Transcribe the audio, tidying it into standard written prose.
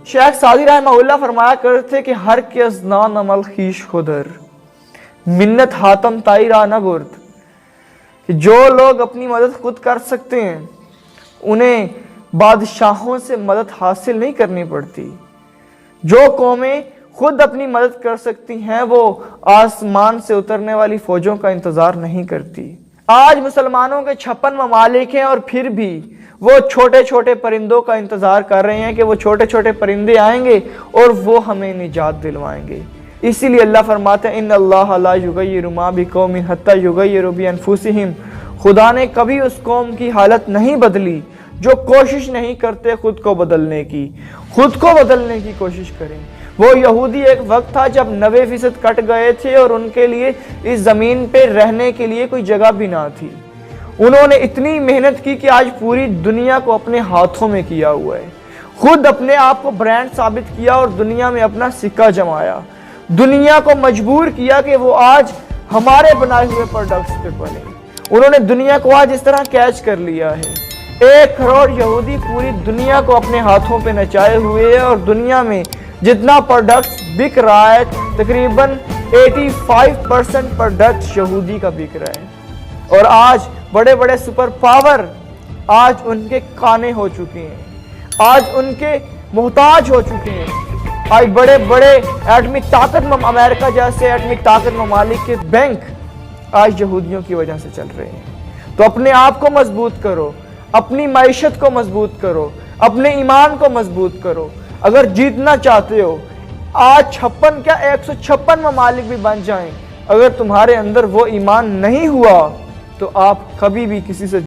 शेख सादी रहमहुल्लाह फरमाया करते थे कि हर के अजनान अमल खीश खुदर मिन्नत हातम ताइरा न बुर्द, कि जो लोग अपनी मदद खुद कर सकते हैं उन्हें बादशाहों से मदद हासिल नहीं करनी पड़ती। जो कौमें खुद अपनी मदद कर सकती हैं वो आसमान से उतरने वाली फौजों का इंतजार नहीं करती। आज मुसलमानों के 56 ममालिक हैं और फिर भी वो छोटे छोटे परिंदों का इंतजार कर रहे हैं कि वो छोटे छोटे परिंदे आएंगे और वो हमें निजात दिलवाएंगे। इसीलिए अल्लाह फरमाते हैं इन्नल्लाह ला युगय्यिरु मा बिकौमिन हत्ता युगय्यिरु बिअनफुसिहिम, खुदा ने कभी उस कौम की हालत नहीं बदली जो कोशिश नहीं करते खुद को बदलने की। खुद को बदलने की कोशिश करें। वो यहूदी एक वक्त था जब 90% कट गए थे और उनके लिए इस ज़मीन पे रहने के लिए कोई जगह भी ना थी। उन्होंने इतनी मेहनत की कि आज पूरी दुनिया को अपने हाथों में किया हुआ है। खुद अपने आप को ब्रांड साबित किया और दुनिया में अपना सिक्का जमाया। दुनिया को मजबूर किया कि वो आज हमारे बनाए हुए प्रोडक्ट्स पे बने। उन्होंने दुनिया को आज इस तरह कैच कर लिया है। 1 करोड़ यहूदी पूरी दुनिया को अपने हाथों पे नचाए हुए हैं और दुनिया में जितना प्रोडक्ट्स बिक रहा है तकरीबन 85% प्रोडक्ट्स यहूदी का बिक रहा है। और आज बड़े बड़े सुपर पावर आज उनके काने हो चुके हैं, आज उनके मोहताज हो चुके हैं। आज बड़े बड़े एटमिक ताकत अमेरिका जैसे एटमिक ताकत ममालिक के बैंक आज यहूदियों की वजह से चल रहे हैं। तो अपने आप को मजबूत करो, अपनी माइशत को मजबूत करो, अपने ईमान को मजबूत करो। अगर जीतना चाहते हो आज 56 क्या 156 ममालिक भी बन जाएं, अगर तुम्हारे अंदर वो ईमान नहीं हुआ तो आप कभी भी किसी से